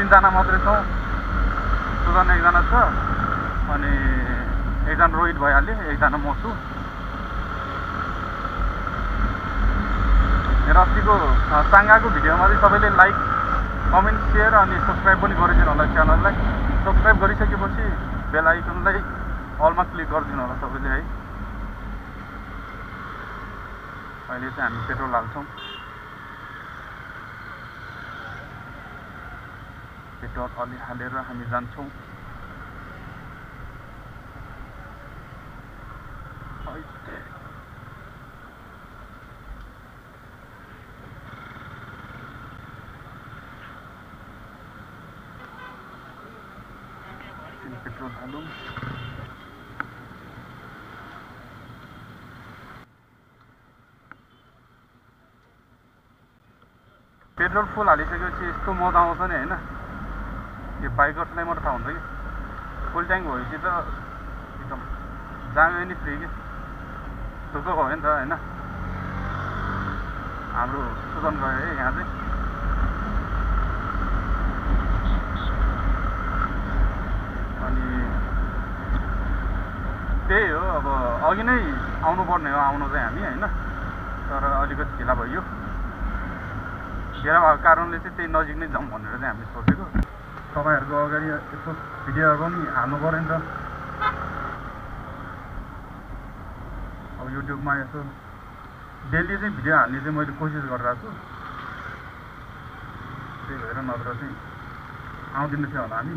जना मात्रै छौँ। सुजन एकजना छ, अनि एकजना रोहित भइहाल्यो, एकजना म छु। मेरो अस्तिको साङ्गाको भिडियोमा चाहिँ सबैले लाइक, कमेन्ट, सेयर अनि सब्सक्राइब पनि गरिदिनु होला। च्यानललाई सब्सक्राइब गरिसकेपछि बेल आइकनलाई अलमा क्लिक गरिदिनु होला सबैले है। अहिले चाहिँ हामी पेट्रोल हाल्छौँ। पेट्रोल अलि हालेर हामी जान्छौँ। पेट्रोल हालौँ। पेट्रोल फुल हालिसकेपछि यस्तो मजा आउँछ नि होइन। यो बाइकर्सलाई मात्रै थाहा हुन्छ कि फुल ट्याङ्क भएपछि त एकदम जामे नि फ्री कि ढुक्क भयो नि त होइन। हाम्रो सुजन गयो है यहाँ चाहिँ। अनि त्यही हो, अब अघि नै आउनुपर्ने हो आउनु चाहिँ हामी होइन, तर अलिकति ढिला भयो। ढिला भएको कारणले चाहिँ त्यही नजिक नै जाउँ भनेर चाहिँ हामी सोचेको। तपाईँहरूको अगाडि यसो भिडियोहरू पनि हाल्नु पऱ्यो नि त। अब युट्युबमा यसो डेली चाहिँ भिडियो हाल्ने चाहिँ मैले कोसिस गरिरहेको छु। त्यही भएर नत्र चाहिँ आउँदिनु थियो होला हामी।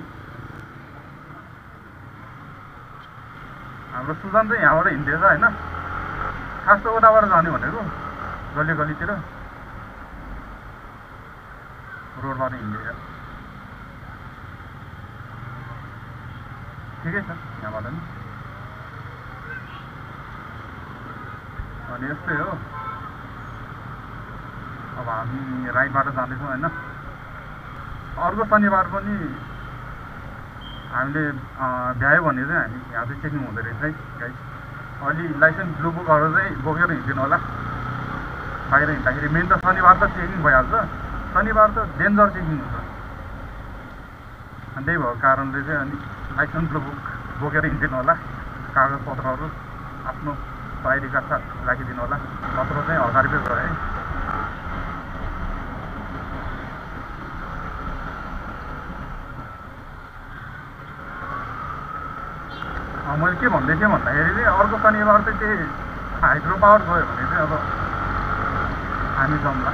हाम्रो सुजन चाहिँ यहाँबाट हिँड्दैछ होइन, खास त उताबाट जाने भनेको गली गलीतिर रोडबाट हिँड्दैछ। ठिकै छ यहाँबाट नि। अनि यस्तै हो, अब हामी राइटबाट जाँदैछौँ होइन। अर्को शनिबार पनि हामीले भ्यायो भने चाहिँ हामी यहाँ चाहिँ चेकिङ हुँदो रहेछ है गाइस। अलि लाइसेन्स ब्लू बुकहरू चाहिँ बोकेर हिँड्दिनु होला बाहिर हिँड्दाखेरि। मेन त शनिबार त चेकिङ भइहाल्छ, शनिबार त डेन्जर चेकिङ हुन्छ। अनि त्यही भएको कारणले चाहिँ अनि लाइसेन्स ब्लू बुक बोकेर हिँड्दिनु होला, कागजपत्रहरू आफ्नो बाहिरीका साथ राखिदिनु होला। नत्र चाहिँ 1000 रुपियाँ भयो है। मैले के भन्दै थिएँ भन्दाखेरि चाहिँ अर्को शनिबार चाहिँ त्यही हाइड्रो पावर गयो भने चाहिँ अब हामी जाउँला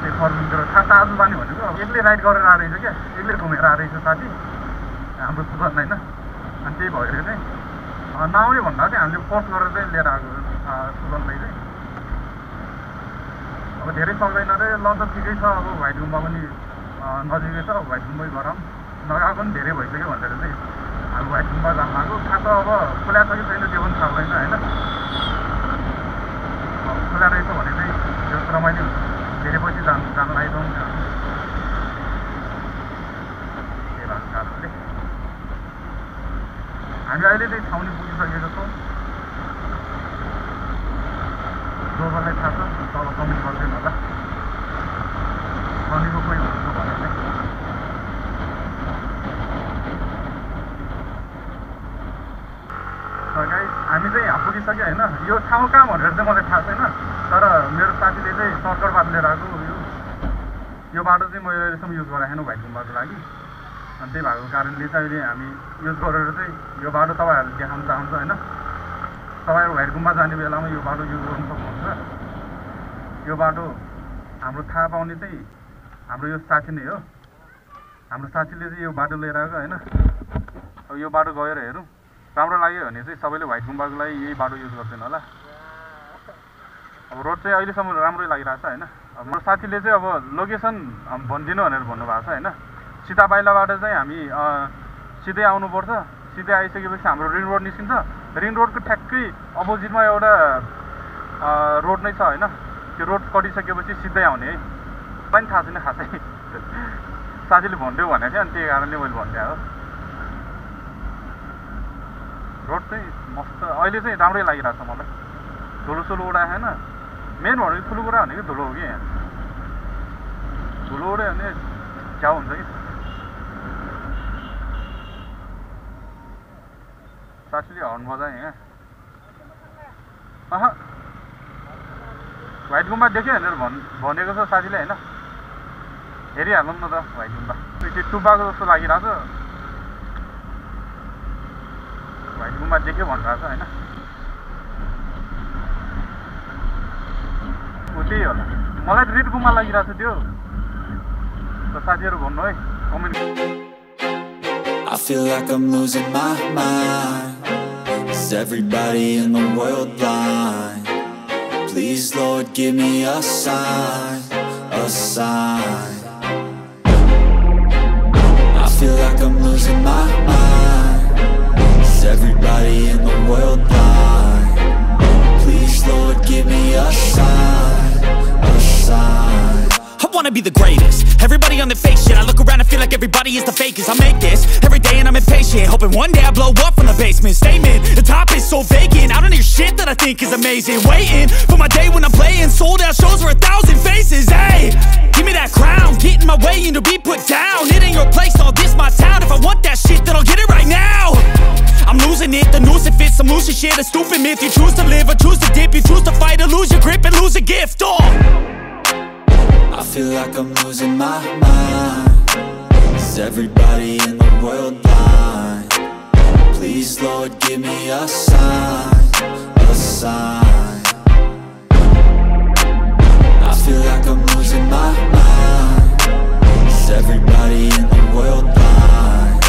त्यही फर्मिङतिर। खास आज जाने भनेको अब एक्लै राइड गरेर आएको रहेछ क्या, एक्लै घुमेर आएको रहेछ साथी हाम्रो सुजन होइन। अनि त्यही भएर चाहिँ नआउने भन्दा चाहिँ हामीले फोर्स गरेर चाहिँ लिएर आएको सुजनलाई चाहिँ। अब धेरै सक्दैन अरे, ल त ठिकै छ, अब व्हाइट गुम्बा पनि नजिकै छ, व्हाइट गुम्बै गरौँ, नगएको पनि धेरै भइसक्यो भनेर चाहिँ हामी व्हाइट गुम्बा जानु लाग्यो। खास अब खुला छ कि छैन त्यो पनि थाहा भएन होइन। खुला रहेछ भने चाहिँ त्यो रमाइलो हुन्छ, धेरै पछि जानु आइरहँ। त्यही भएको कारणले हामी अहिले चाहिँ छाउनी पुगिसकेको छौँ। जोलाई थाहा छ तल कमेन्ट गरिदिनु होला छाउनीको कोही हुनुहुन्छ भने चाहिँ। गाइस हामी चाहिँ यहाँ पुगिसक्यो होइन। यो ठाउँ कहाँ भनेर चाहिँ मलाई थाहा छैन, तर मेरो साथीले चाहिँ सर्टकट बाटो लिएर आएको। यो बाटो चाहिँ मैले अहिलेसम्म युज गरेको छैन भाइट गुम्बाको लागि। अनि त्यही भएको कारणले चाहिँ अहिले हामी युज गरेर चाहिँ यो बाटो तपाईँहरूले देखाउन चाहन्छ होइन। तपाईँहरू भाइट गुम्बा जाने बेलामा यो बाटो युज गर्नु सक्नुहुन्छ। यो बाटो हाम्रो थाहा पाउने चाहिँ हाम्रो यो साथी नै हो। हाम्रो साथीले चाहिँ यो बाटो लिएर आएको होइन। अब यो बाटो गएर हेरौँ, राम्रो लाग्यो भने चाहिँ सबैले भाइट गुम्बाको लागि यही बाटो युज गर्दैन होला। अब रोड चाहिँ अहिलेसम्म राम्रै लागिरहेको छ होइन। अब मेरो साथीले चाहिँ अब लोकेसन भनिदिनु भनेर भन्नुभएको छ होइन। सीता बाइलाबाट चाहिँ हामी सिधै आउनुपर्छ। सिधै आइसकेपछि हाम्रो रिङ रोड निस्किन्छ। रिङ रोडको ठ्याक्कै अपोजिटमा एउटा रोड नै छ होइन। त्यो रोड कटिसकेपछि सिधै आउने है। पनि थाहा छैन खासै, साथीले भनिदियो भनेको थियो अनि त्यही कारणले मैले भनिदिएँ हो। रोड चाहिँ मस्त अहिले चाहिँ राम्रै लागिरहेको छ मलाई। धुलोसुलो उडाएको छैन। मेन भनेको ठुलो कुरा भनेको धुलो हो कि यहाँ। धुलो उड्यो भने झ्याउ हुन्छ कि। हर्न बजाएँ यहाँ व्हाइट गुम्बा देख्यो भनेर भनेको छ साथीले होइन हेरिहालौँ न त व्हाइट गुम्बा त्यो टुप्पाको जस्तो लागिरहेको छ व्हाइट गुम्बा देख्यो भनिरहेको छ होइन त्यही होला मलाई रेड गुम्बा लागिरहेको छ त्यो साथीहरु भन्नु है comment I feel like I'm losing my mind. Is everybody in the world blind? Please Lord give me a sign, a sign. I feel like I'm losing my mind. Is everybody in the world blind? Please Lord give me a sign, a sign. I wanna be the greatest. Everybody on the fake shit. I look around and feel like everybody is the fakest. I make this every day and I'm impatient, hoping one day I blow up from the basement. Statement, the top is so vacant. I don't hear shit that I think is amazing. Waiting for my day when I'm playing sold out shows for 1,000 faces. Hey, give me that crown, get in my way and to be put down. It ain't your place, all this my town. If I want that shit, then I'll get it right now. I'm losing it, the noose it fits. I'm losing shit, a stupid myth. You choose to live or choose to dip. You choose to fight or lose your grip and lose a gift. I feel like I'm losing my mind. Is everybody in the world blind? Please Lord give me a sign, a sign. I feel like I'm losing my mind. Is everybody in the world blind?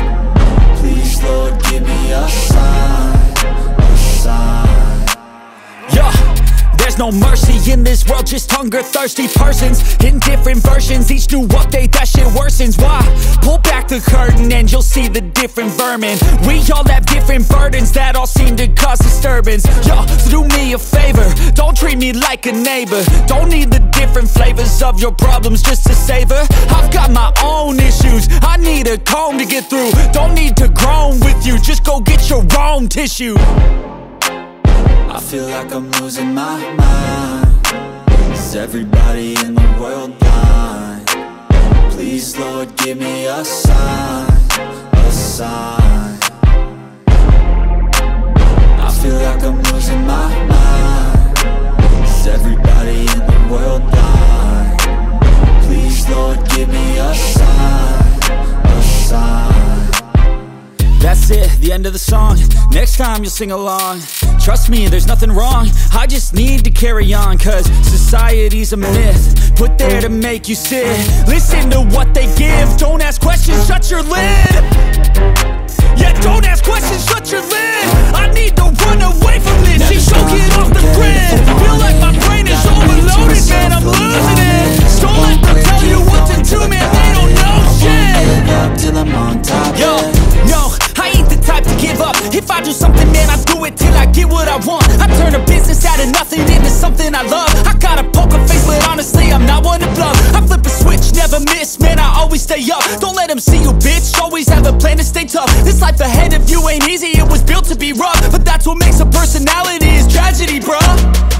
Please Lord give me a sign, a sign. Yeah. There's no mercy in this world, just hunger-thirsty persons in different versions. Each new update, that shit worsens. Why? Pull back the curtain and you'll see the different vermin. We all have different burdens that all seem to cause disturbance. Yo, so do me a favor, don't treat me like a neighbor. Don't need the different flavors of your problems just to savor. I've got my own issues, I need a comb to get through. Don't need to groan with you, just go get your own tissue. I feel like I'm losing my mind. Is everybody in the world blind? Please Lord give me a sign, a sign. I feel like I'm losing my mind. Is everybody in the world blind? Please Lord give me a sign, a sign. That's it, the end of the song. Next time you'll sing along. Trust me, there's nothing wrong. I just need to carry on, cause society's a myth put there to make you sit. Listen to what they give. Don't ask questions, shut your lid. Yeah, don't ask questions, shut your lid. I need to run away from this. She's choking off the grid. Feel like my brain is overloaded, man, I'm losing it. Don't let them tell you what to do, man, they don't know shit. Till I'm on top. Yo, no, I ain't the type to give up. If I do something, man, I do it till I get what I want. I turn a business out of nothing into something I love. I got a poker face, but honestly, I'm not one to bluff. I flip a switch, never miss, man, I always stay up. Don't let them see you, bitch, always have a plan to stay tough. This life ahead of you ain't easy, it was built to be rough. But that's what makes a personality, is tragedy, bruh.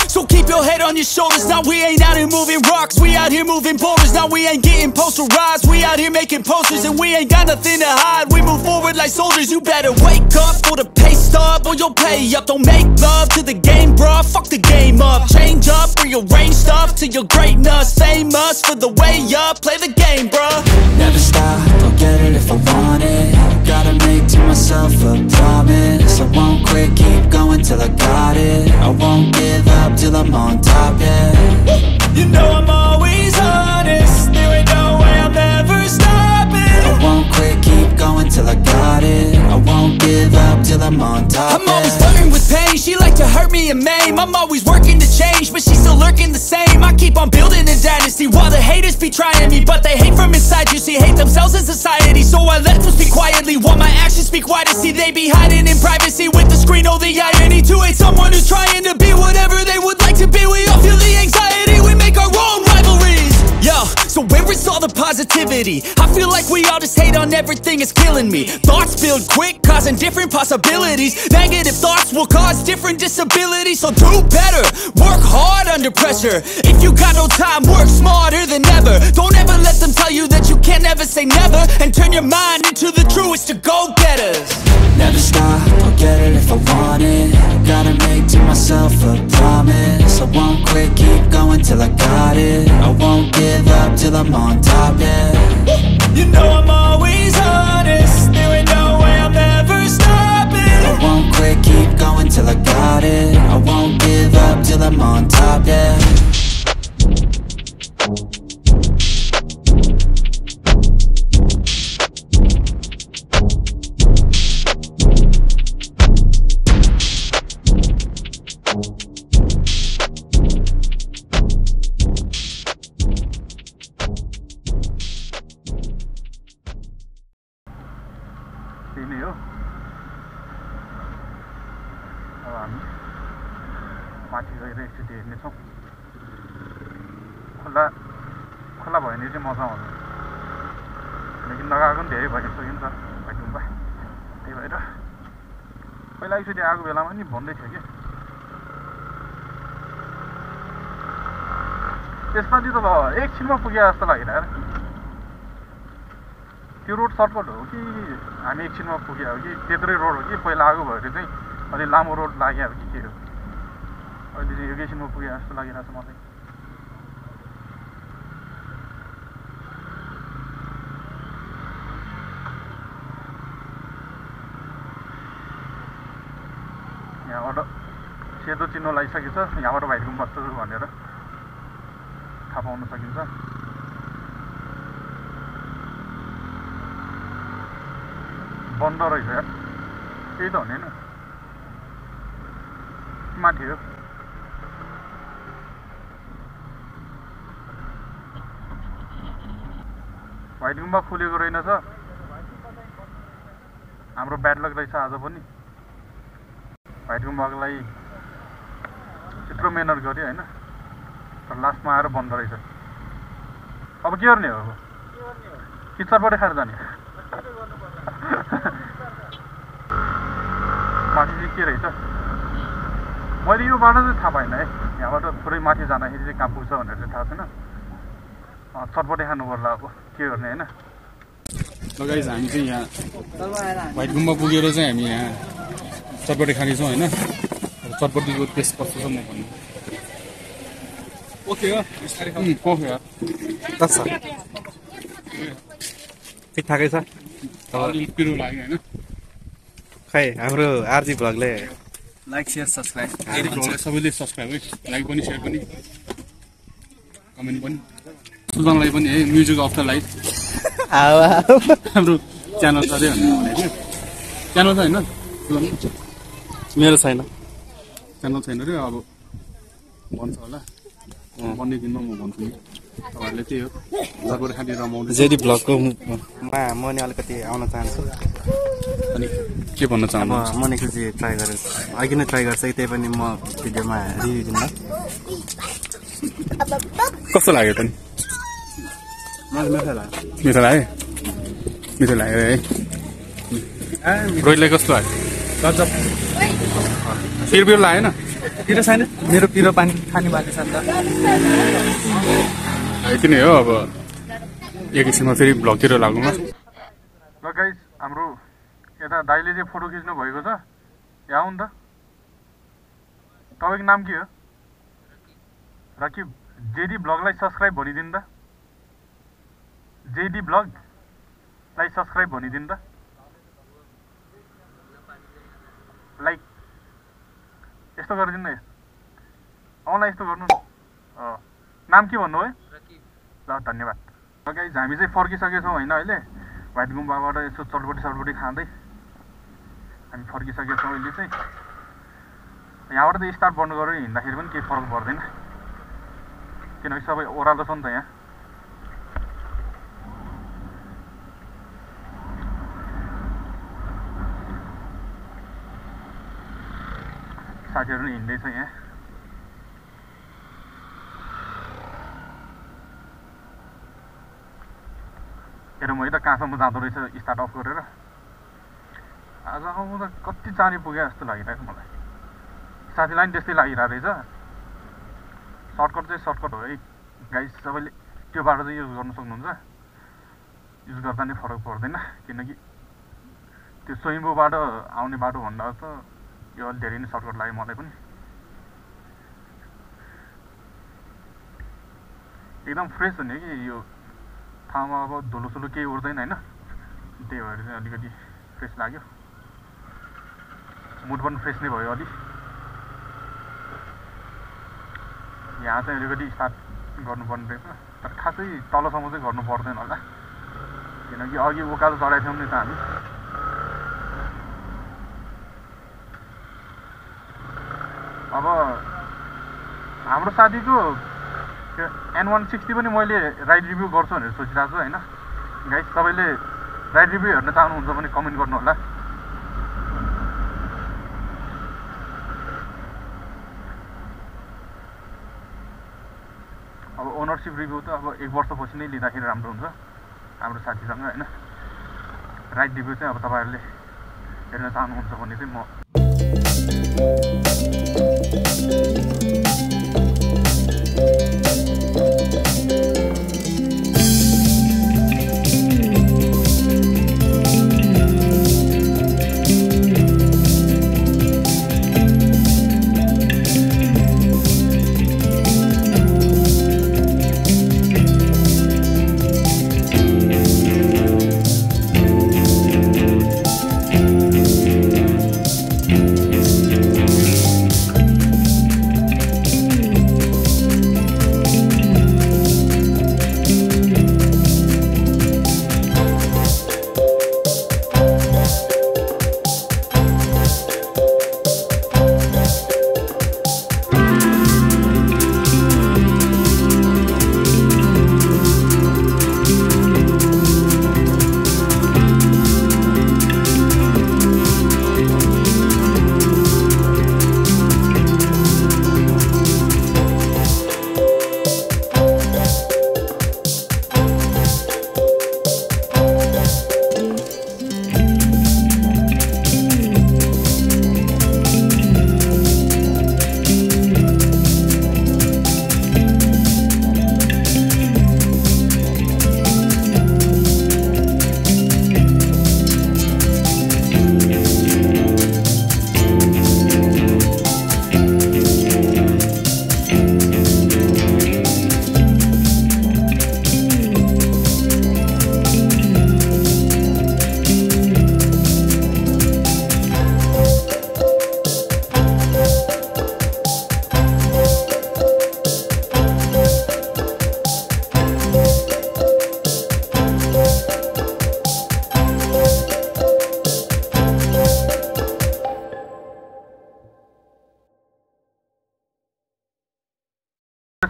So keep your head on your shoulders. Now we ain't out here moving rocks, we out here moving boulders. Now we ain't getting posterized, we out here making posters. And we ain't got nothing to hide, we move forward like soldiers. You better wake up for the pay stub or you'll pay up. Don't make love to the game, bruh, fuck the game up. Change up, rearrange stuff to your greatness. Famous for the way up, play the game, bruh. Never stop, I'll get it if I want it. Gotta make to myself a promise. I won't quit, keep going till I got it. I won't give up till I'm on top, yeah. You know I'm always honest, there ain't no way I'm ever stopping. I won't quit, keep going till I got it. I won't give up till I'm on top, I'm always flirting with pain, she like to hurt me and maim. I'm always working to change, but she's still lurking the same. I keep on building a dynasty while the haters be trying me. But they hate from inside, you see, hate themselves in society. So I let them speak quietly while my actions speak wider. See, they be hiding in privacy with the screen, oh the irony. To hate someone who's trying to be whatever they would like to be. We all feel the anxiety, we make our own rivalries. Yo, so where is all the positivity? I feel like we all just hate on everything, it's killing me. Thoughts build quick, causing different possibilities. Negative thoughts will cause different disabilities. So do better, work hard under pressure. If you got no time, work smarter than ever. Don't ever let them tell you that you can't never say never, and turn your mind into the truest of go-getters. Never stop, I'll get it if I want it. Gotta make to myself a promise. I won't quit, keep going till I got it. I won't give up till I'm on top, yeah. You know I'm always honest, there ain't no way I'm ever stopping. I won't quit, keep going till I got it. I won't give up till I'm on top, yeah. त्यही हो। अब हामी माथि गएर एकचोटि हेर्नेछौँ। खोला खोला भयो भने चाहिँ मजा आउँछ, लेकिन नगएको पनि धेरै भइसक्यो नि त भाइगुम्बा। त्यही भएर पहिला एकचोटि आएको बेलामा नि भन्दै थियो कि त्यसपछि त एकछिनमा पुगे जस्तो लागिरहेको। त्यो रोड सर्टकट हो कि हामी एकछिनमा पुग्यो हो कि त्यत्रै रोड हो कि पहिला आएको भएर चाहिँ अलि लामो रोड लाग्यो हो कि के हो। अहिले चाहिँ एकैछिनमा पुगे जस्तो लागिरहेको छ मलाई। यहाँबाट सेतो चिन्ह लगाइसकेको छ, यहाँबाट भाइगुम्बा भनेर थाहा पाउन सकिन्छ। बन्द रहेछ यार, त्यही त हो नि होइन, माथि हो। भाइगुम्बा खुलेको रहेनछ, हाम्रो ब्याड लक रहेछ आज पनि। भाइगुम्बाको लागि यत्रो मेहनत गऱ्यो होइन, तर लास्टमा आएर बन्द रहेछ। अब के गर्ने हो, किचनबाटै खाएर जाने? माथि चाहिँ के रहेछ मैले यो बाटो चाहिँ थाहा पाइनँ है। यहाँबाट थोरै माथि जाँदाखेरि चाहिँ कहाँ पुग्छ भनेर चाहिँ थाहा छैन। चटपटे खानु पर्ला, अब के गर्ने होइन। ल गाइस, हामी चाहिँ यहाँ भाइगुम्बा पुगेर चाहिँ हामी यहाँ चटपटे खानेछौँ होइन। चटपटीको टेस्ट कस्तो छ म भन्नु। ओके हो, ओके हो, कस्तो छ? ठिकठाकै छ। अलिकति पिरो लाग्यो होइन। खै हाम्रो आरजी भ्लगले लाइक सेयर सब्सक्राइब सबैले सब्सक्राइब है, लाइक पनि सेयर पनि कमेन्ट पनि। सुजनलाई पनि है, म्युजिक अफ द लाइट हाम्रो च्यानल छ अरे भनेर च्यानल छ होइन मेरो छैन, च्यानल छैन रे। अब भन्छ होला, बन्ने दिनमा म भन्छु नि। तपाईँहरूले त्यही हो, चटपटे खाने रमाउनु। जेडी भ्लगको म नि अलिकति आउन चाहन्छु। अनि के भन्न चाहनुहुन्छ? म निकै ट्राई गरेँ, अघि नै ट्राई गर्छ कि, त्यही पनि म भिडियोमा रिभ्यू दिन्न। कस्तो लाग्यो त नि? मलाई मिठो लाग्यो। मिठो लाग्यो, मिठो लाग्यो है। रोहितलाई कस्तो लाग्यो? गजब। पिरो पिरो लागेन? पिरो छैन, मेरो पिरो पानी खाने बानी छ नि त। यति नै हो। अब एकैछिनमा फेरि भ्लगतिर लागौँ ल। ल गाइस, हाम्रो यता दाइले चाहिँ फोटो खिच्नु भएको छ, यहाँ आउनु त। तपाईँको नाम के हो? रकिब। जेडी ब्लगलाई सब्सक्राइब भनिदिनु त। जेडी ब्लगलाई सब्सक्राइब भनिदिनु त। लाइक यस्तो गरिदिनु न, आउँला यस्तो गर्नु न। नाम के भन्नु है? ल धन्यवाद। गाइस, हामी चाहिँ फर्किसकेछौँ होइन। अहिले भाइगुम्बाबाट यसो चटपटी खाँदै हामी फर्किसकेछौँ। अहिले चाहिँ यहाँबाट त स्टार्ट बन्द गरेर हिँड्दाखेरि पनि केही फरक पर्दैन, किनकि सबै ओह्रालो छ नि त यहाँ। साथीहरू पनि हिँड्दैछ यहाँ। हेरौँ है त कहाँसम्म जाँदो रहेछ स्टार्ट अफ गरेर। आज आउनु त कति चाँडै पुग्यो जस्तो लागिरहेको मलाई। साथीलाई पनि त्यस्तै लागिरहेको रहेछ। सर्टकट चाहिँ सर्टकट हो है गाइस, सबैले त्यो बाटो चाहिँ युज गर्न सक्नुहुन्छ। युज गर्दा नै फरक पर्दैन किनकि त्यो स्वयम्भूबाट आउने बाटो भन्दा त यो अलि धेरै नै सर्टकट लाग्यो मलाई पनि एकदम फ्रेस हुने कि यो ठाउँमा अब धुलोसुलो केही उड्दैन होइन त्यही भएर चाहिँ अलिकति फ्रेस लाग्यो मुड पनि फ्रेस नै भयो अलि यहाँ चाहिँ अलिकति स्टार्ट गर्नुपर्ने रहेछ तर खासै तलसम्म चाहिँ गर्नु पर्दैन होला किनकि अघि उकालो चढाएको थियौँ नि त हामी अब हाम्रो साथीको त्यो N160 पनि मैले राइड रिभ्यू गर्छु भनेर सोचिरहेको छु होइन गाइस सबैले राइड रिभ्यू हेर्न चाहनुहुन्छ भने कमेन्ट गर्नु होला अब ओनरसिप रिभ्यू त अब 1 वर्षपछि नै लिँदाखेरि राम्रो हुन्छ हाम्रो साथीसँग होइन राइड रिभ्यू चाहिँ अब तपाईहरुले हेर्न चाहनुहुन्छ भने चाहिँ म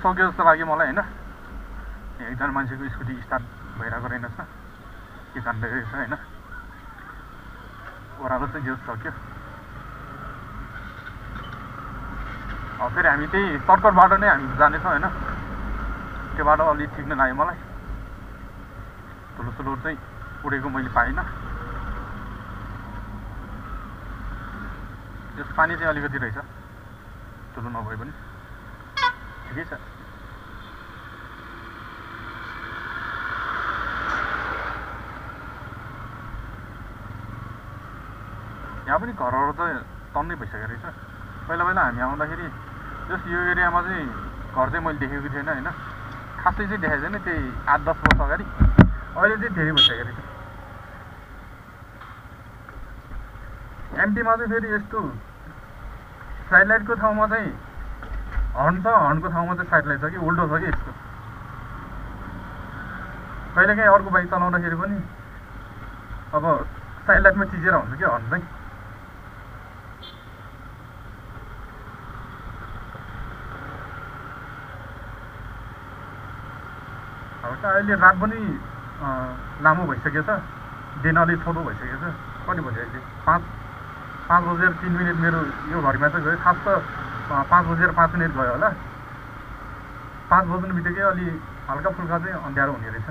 सक्यो जस्तो लाग्यो मलाई होइन एकजना मान्छेको स्कुटी स्टार्ट भइरहेको रहेनछ के काण्ड रहेछ होइन ओह्रालो चाहिँ जे सक्यो अब फेरि हामी त्यही सर्टकटबाट नै हामी जानेछौँ होइन त्यो बाटो अलि ठिक नै लाग्यो मलाई ठुलो चाहिँ उडेको मैले पाइनँ त्यस पानी चाहिँ अलिकति रहेछ ठुलो नभए पनि ठिकै छ यहाँ पनि घरहरू त टन्नै भइसकेको रहेछ पहिला हामी आउँदाखेरि जस्ट यो एरियामा चाहिँ घर चाहिँ मैले देखेको थिएन होइन खासै चाहिँ देखाएको छैन त्यही 8-10 वर्ष अगाडि अहिले चाहिँ धेरै भइसकेको रहेछ एमटीमा चाहिँ फेरि यस्तो साइड लाइटको ठाउँमा चाहिँ हर्न छ हर्नको ठाउँमा चाहिँ साइड लाइट छ कि उल्टो छ कि यस्तो कहिलेकाहीँ अर्को बाइक चलाउँदाखेरि पनि अब साइड लाइटमा चिजेर हुन्छ कि हर्न चाहिँ अब त अहिले रात पनि लामो भइसकेको छ दिन अलिक छोटो भइसकेको छ कति बज्यो अहिले 5:03 मेरो यो घडीमा चाहिँ गयो खास त 5:05 गयो होला 5 बज्नु बित्तिकै अलि हल्का फुल्का चाहिँ अँध्यारो हुने रहेछ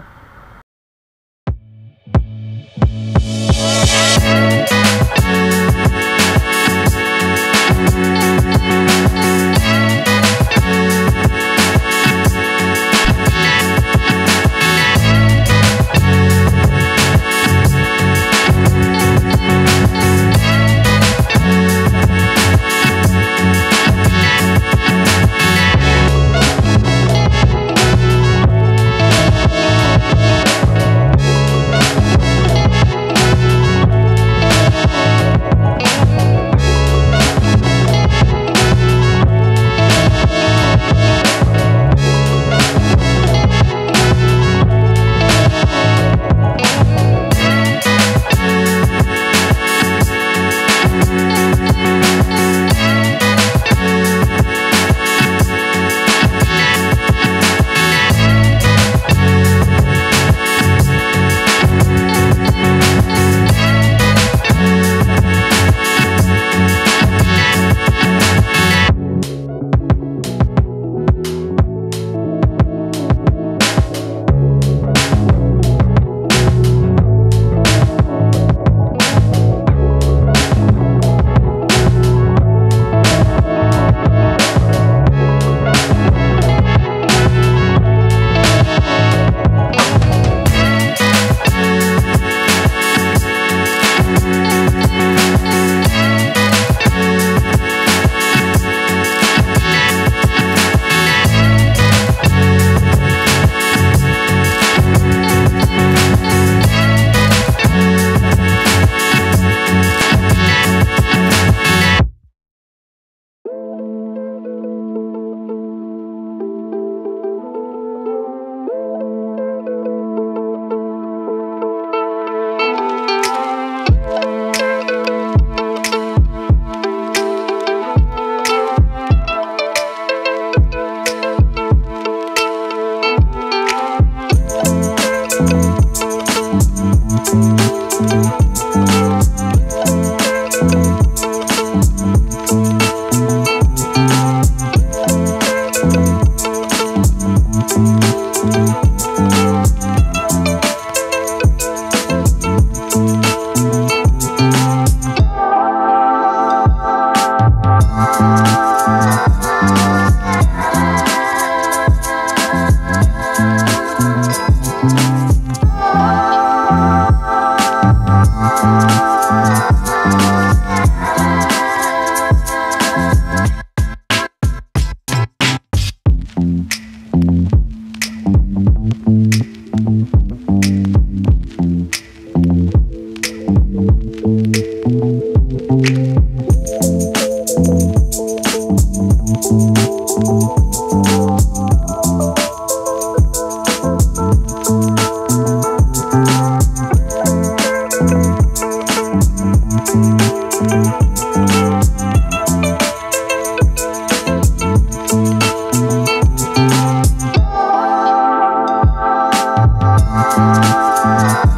We'll be right back.